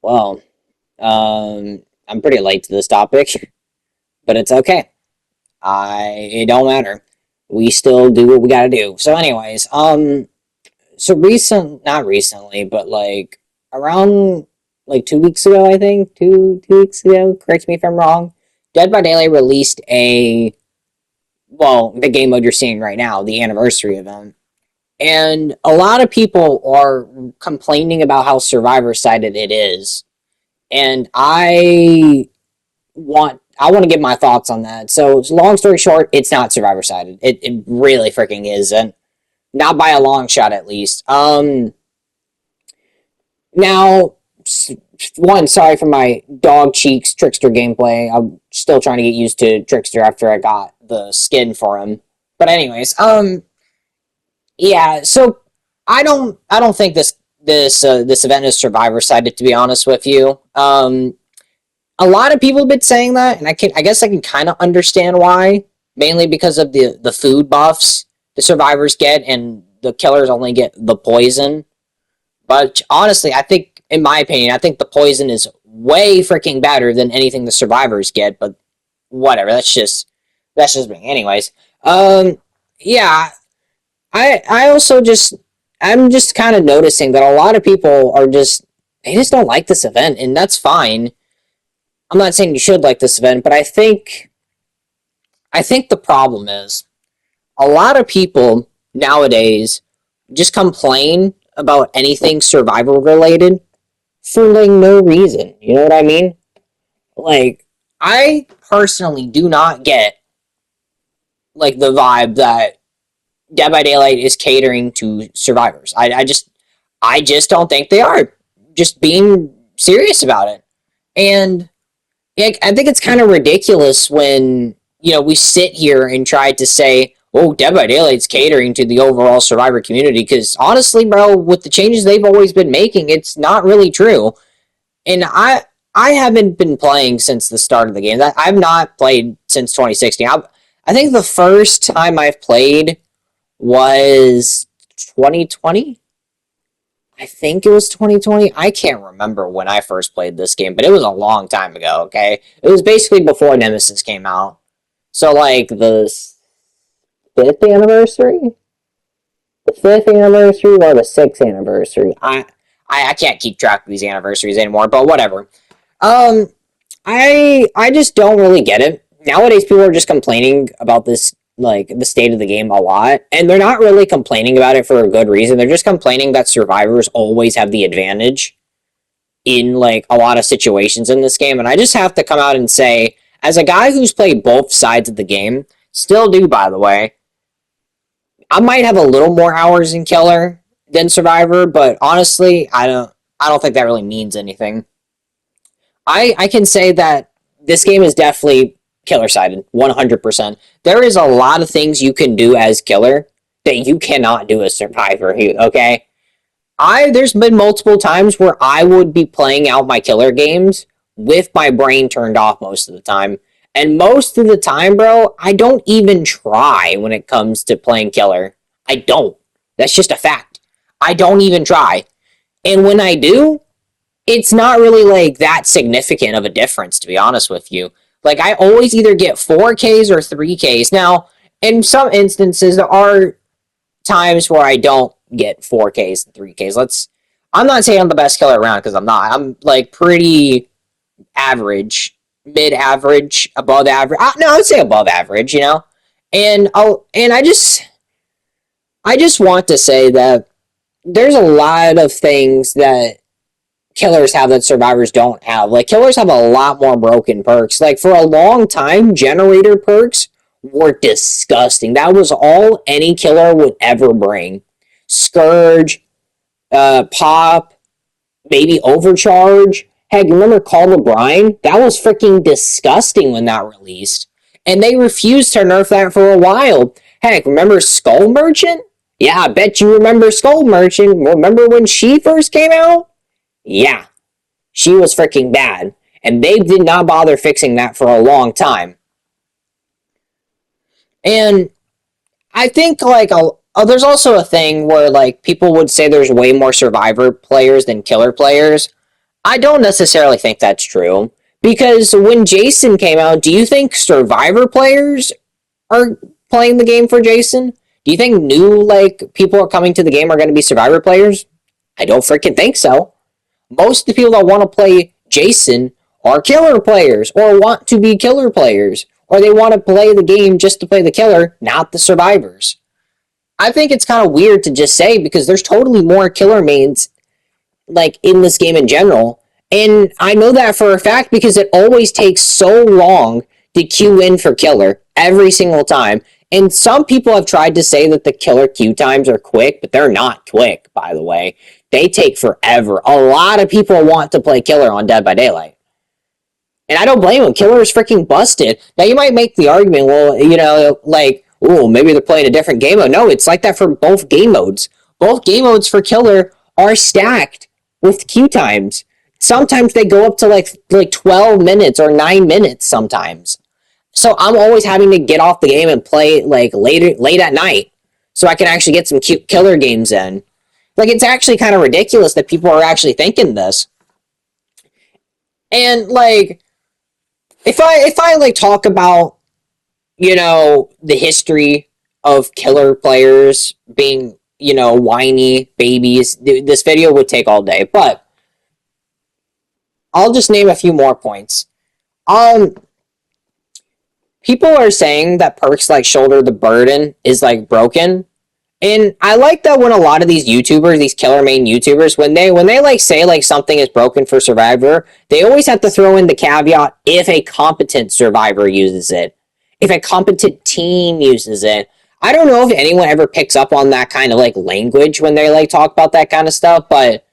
Well, I'm pretty late to this topic, but it's okay. It don't matter. We still do what we gotta do. So, anyways, not recently, but like around like 2 weeks ago, I think two weeks ago. Correct me if I'm wrong. Dead by Daylight released the game mode you're seeing right now, the anniversary event. And a lot of people are complaining about how survivor sided it is. And I want to give my thoughts on that. So, long story short, it's not survivor sided. It really freaking isn't. Not by a long shot, at least. Now, one, sorry for my dog cheeks Trickster gameplay. I'm still trying to get used to Trickster after I got the skin for him. But anyways, yeah. So I don't think this event is survivor sided. To be honest with you, a lot of people have been saying that, and I guess I can kind of understand why. Mainly because of the food buffs the survivors get, and the killers only get the poison. But honestly, I think, in my opinion, I think the poison is way freaking better than anything the survivors get. But whatever, that's just me. Anyways, yeah, I also I'm just kind of noticing that a lot of people they just don't like this event, and that's fine. I'm not saying you should like this event, but I think the problem is a lot of people nowadays just complain about anything survival related for like no reason. You know what I mean? Like, I personally do not get like the vibe that Dead by Daylight is catering to survivors. I just don't think they are. Just being serious about it. And I think it's kind of ridiculous when we sit here and try to say, "Oh, Dead by Daylight's catering to the overall Survivor community." Because honestly, bro, with the changes they've always been making, it's not really true. And I haven't been playing since the start of the game. I've not played since 2016. I think the first time I've played was 2020. I think it was 2020. I can't remember when I first played this game, but it was a long time ago, okay? It was basically before Nemesis came out. So, like, the fifth anniversary? The fifth anniversary or the sixth anniversary? I can't keep track of these anniversaries anymore, but whatever. Um, I just don't really get it. Nowadays, people are just complaining about this, like the state of the game a lot, and they're not really complaining about it for a good reason. They're just complaining that survivors always have the advantage in like a lot of situations in this game. And I just have to come out and say, as a guy who's played both sides of the game, still do by the way, I might have a little more hours in Killer than Survivor, but honestly, I don't think that really means anything. I can say that this game is definitely killer sided, 100%. There is a lot of things you can do as killer that you cannot do as survivor. Okay, there's been multiple times where I would be playing out my killer games with my brain turned off most of the time. And most of the time, bro, I don't even try when it comes to playing killer. I don't. That's just a fact. I don't even try. And when I do, it's not really like that significant of a difference, to be honest with you. Like, I always either get 4Ks or 3Ks. Now, in some instances, there are times where I don't get 4Ks and 3Ks. I'm not saying I'm the best killer around, because I'm not. I'm like pretty average, mid average, above average. No, I would say above average, and I just want to say that there's a lot of things that killers have that survivors don't have. Like, killers have a lot more broken perks. Like, for a long time, generator perks were disgusting. That was all any killer would ever bring. Scourge, Pop, maybe Overcharge. Heck, remember Call of Brine? That was freaking disgusting when that released. And they refused to nerf that for a while. Heck, remember Skull Merchant? Yeah, I bet you remember Skull Merchant. Remember when she first came out? Yeah, she was freaking bad. And they did not bother fixing that for a long time. And I think, like, there's also a thing where, like, people would say there's way more Survivor players than Killer players. I don't necessarily think that's true. Because when Jason came out, do you think Survivor players are playing the game for Jason? Do you think new like people are coming to the game are going to be Survivor players? I don't freaking think so. Most of the people that want to play Jason are killer players or want to be killer players or they want to play the game just to play the killer, not the survivors. I think it's kind of weird to just say because there's totally more killer mains like in this game in general. And I know that for a fact because it always takes so long to queue in for killer every single time. And some people have tried to say that the killer queue times are quick, but they're not quick, by the way. They take forever. A lot of people want to play killer on Dead by Daylight. And I don't blame them. Killer is freaking busted. Now you might make the argument, well, like, oh, maybe they're playing a different game mode. No, it's like that for both game modes. Both game modes for killer are stacked with queue times. Sometimes they go up to like 12 minutes or 9 minutes sometimes. So I'm always having to get off the game and play like late at night so I can actually get some cute killer games in. Like it's actually kind of ridiculous that people are actually thinking this. And like if I like talk about the history of killer players being whiny babies, this video would take all day, but I'll just name a few more points. Um, People are saying that perks like Shoulder the Burden is like broken. And I like that when a lot of these YouTubers, these killer main YouTubers, when they like say like something is broken for Survivor, they always have to throw in the caveat if a competent survivor uses it. If a competent team uses it. I don't know if anyone ever picks up on that kind of like language when they like talk about that kind of stuff, but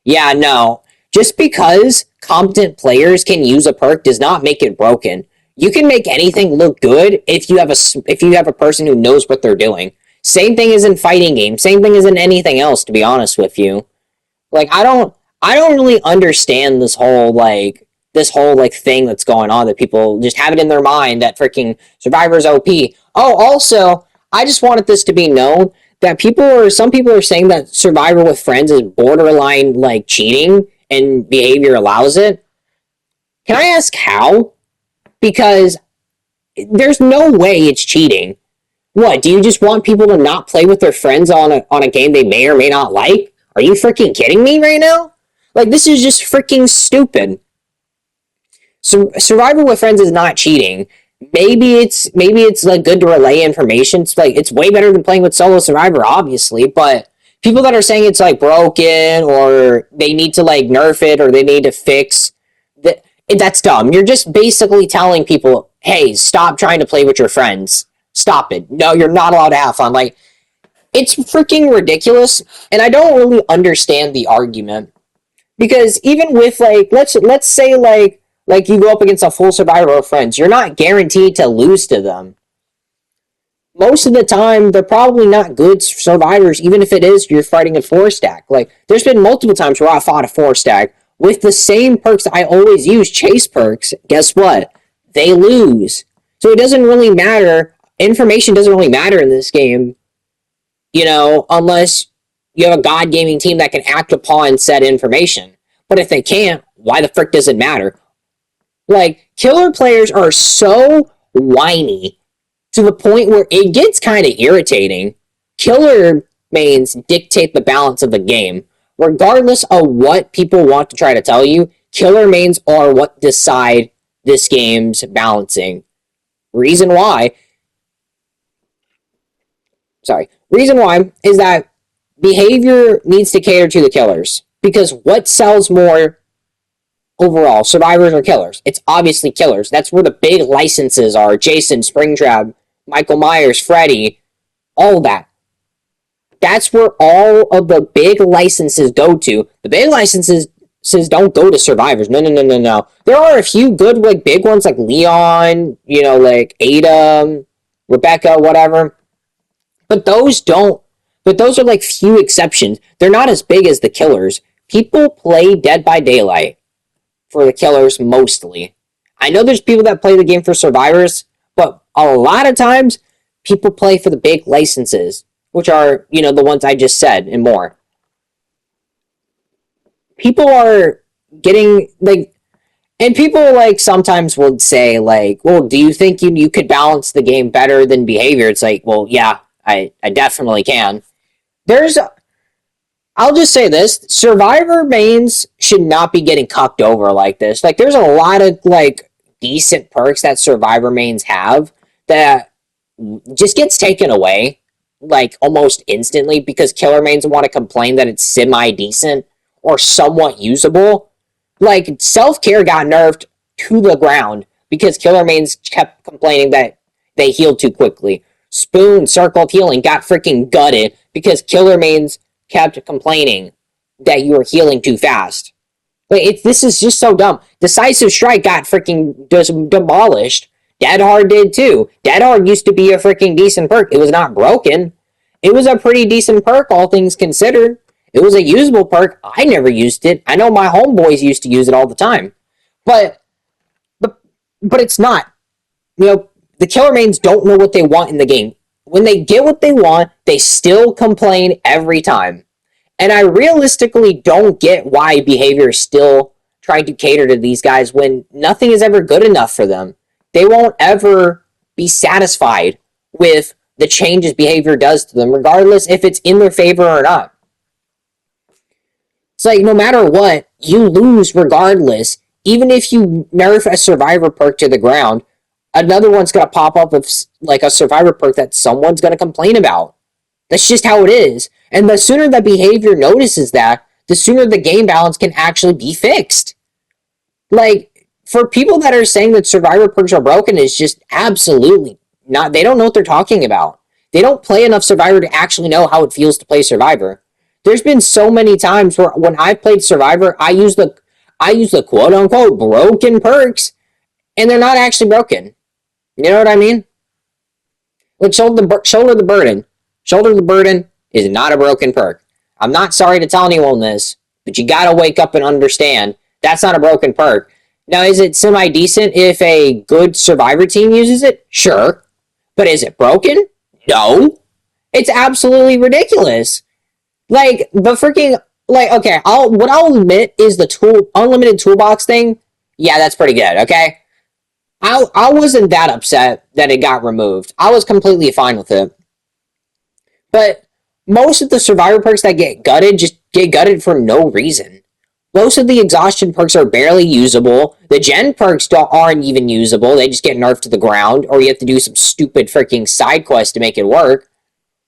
yeah, no. Just because competent players can use a perk does not make it broken. You can make anything look good if you have a person who knows what they're doing. Same thing as in fighting games. Same thing as in anything else, to be honest with you. Like I don't really understand this whole thing that's going on that people just have it in their mind that freaking Survivor's OP. Oh, also, I just wanted this to be known that some people are saying that Survivor with friends is borderline like cheating and behavior allows it. Can I ask how? Because there's no way it's cheating. What, do you just want people to not play with their friends on a game they may or may not like? Are you freaking kidding me right now? Like, this is just freaking stupid. So, Survivor with friends is not cheating. Maybe it's like good to relay information. It's way better than playing with solo Survivor, obviously, but people that are saying it's like broken or they need to like nerf it or they need to fix that, that's dumb. You're just basically telling people, hey, stop trying to play with your friends. Stop it. No, you're not allowed to have fun. Like, it's freaking ridiculous, and I don't really understand the argument. Because even with like let's say like you go up against a full survivor of friends, you're not guaranteed to lose to them. Most of the time, they're probably not good survivors, even if it is you're fighting a four stack. Like, there's been multiple times where I fought a four stack with the same perks that I always use, chase perks. Guess what? They lose. So it doesn't really matter. Information doesn't really matter in this game, unless you have a God gaming team that can act upon said information. But if they can't, why the frick does it matter? Like, killer players are so whiny to the point where it gets kind of irritating. Killer mains dictate the balance of the game. Regardless of what people want to try to tell you, killer mains are what decide this game's balancing. Reason why is that behavior needs to cater to the killers. Because what sells more overall, survivors or killers? It's obviously killers. That's where the big licenses are. Jason, Springtrap, Michael Myers, Freddy, all that. That's where all of the big licenses go to. The big licenses don't go to survivors. No. There are a few good like big ones like Leon, like Ada, Rebecca, whatever. But those are like few exceptions. They're not as big as the killers. People play Dead by Daylight for the killers mostly. I know there's people that play the game for survivors, but a lot of times people play for the big licenses, which are, the ones I just said and more. People are getting like, and people like sometimes would say like, well, do you think you could balance the game better than behavior? It's like, well, yeah, I definitely can. There's I'll just say this: Survivor mains should not be getting cucked over like this. Like, there's a lot of like decent perks that Survivor mains have that just gets taken away like almost instantly because killer mains want to complain that it's semi decent or somewhat usable. Like, self care got nerfed to the ground because killer mains kept complaining that they healed too quickly. Spoon circle of healing got freaking gutted because killer mains kept complaining that you were healing too fast. Like, this is just so dumb. Decisive Strike got freaking demolished. Dead Hard did too. Dead Hard used to be a freaking decent perk. It was not broken. It was a pretty decent perk, all things considered. It was a usable perk. I never used it. I know my homeboys used to use it all the time. But but but it's not. You know, the killer mains don't know what they want in the game. When they get what they want, they still complain every time. And I realistically don't get why behavior is still trying to cater to these guys when nothing is ever good enough for them. They won't ever be satisfied with the changes behavior does to them, regardless if it's in their favor or not. It's like no matter what, you lose regardless. Even if you nerf a survivor perk to the ground, another one's gonna pop up with like a survivor perk that someone's gonna complain about. That's just how it is. And the sooner the behavior notices that, the sooner the game balance can actually be fixed. Like, for people that are saying that survivor perks are broken, is just absolutely not. They don't know what they're talking about. They don't play enough survivor to actually know how it feels to play survivor. There's been so many times where when I played survivor, I use the quote unquote broken perks, and they're not actually broken. You know what I mean? Like, shoulder the burden. Shoulder the burden is not a broken perk. I'm not sorry to tell anyone this, but you gotta wake up and understand that's not a broken perk. Now, is it semi decent if a good survivor team uses it? Sure. But is it broken? No. It's absolutely ridiculous. Like, the freaking, like, okay, what I'll admit is the unlimited toolbox thing. Yeah, that's pretty good, okay? I wasn't that upset that it got removed. I was completely fine with it. But most of the survivor perks that get gutted just get gutted for no reason. Most of the exhaustion perks are barely usable. The gen perks aren't even usable. They just get nerfed to the ground, or you have to do some stupid freaking side quest to make it work.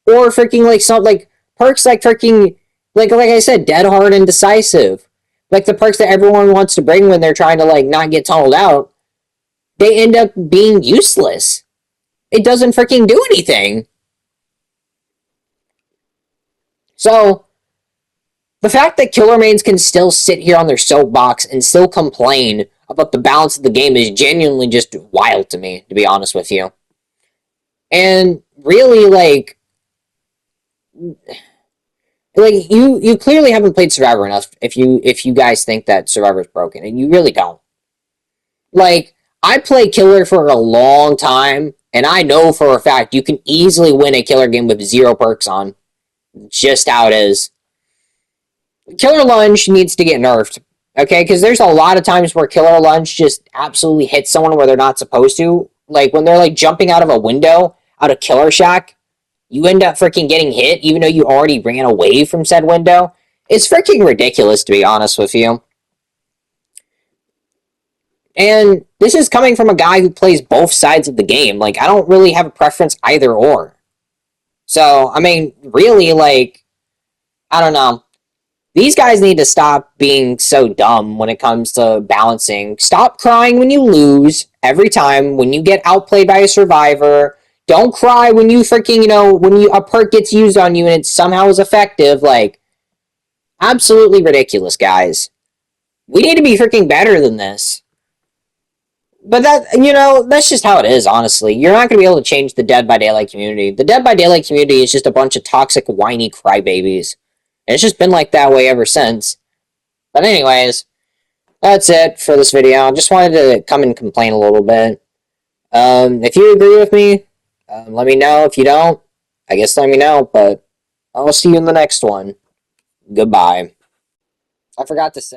Or freaking like some like perks like freaking like I said, Dead Hard and Decisive. Like the perks that everyone wants to bring when they're trying to like not get tunneled out, they end up being useless. It doesn't freaking do anything. So, the fact that killer mains can still sit here on their soapbox and still complain about the balance of the game is genuinely just wild to me, to be honest with you. And really, like you clearly haven't played Survivor enough if you guys think that Survivor is broken, and you really don't. Like, I play killer for a long time, and I know for a fact you can easily win a killer game with zero perks on. Just how it is. Killer Lunge needs to get nerfed, okay? Because there's a lot of times where Killer Lunge just absolutely hits someone where they're not supposed to. Like, when they're, like, jumping out of a window, out of Killer Shack, you end up freaking getting hit, even though you already ran away from said window. It's freaking ridiculous, to be honest with you. And this is coming from a guy who plays both sides of the game. Like, I don't really have a preference either or. So, I mean, really, like, I don't know. These guys need to stop being so dumb when it comes to balancing. Stop crying when you lose every time, when you get outplayed by a survivor. Don't cry when you freaking, when a perk gets used on you and it somehow is effective. Like, absolutely ridiculous, guys. We need to be freaking better than this. But that's just how it is, honestly. You're not going to be able to change the Dead by Daylight community. The Dead by Daylight community is just a bunch of toxic, whiny crybabies. And it's just been like that way ever since. But anyways, that's it for this video. I just wanted to come and complain a little bit. If you agree with me, let me know. If you don't, I guess let me know. But I'll see you in the next one. Goodbye. I forgot to say.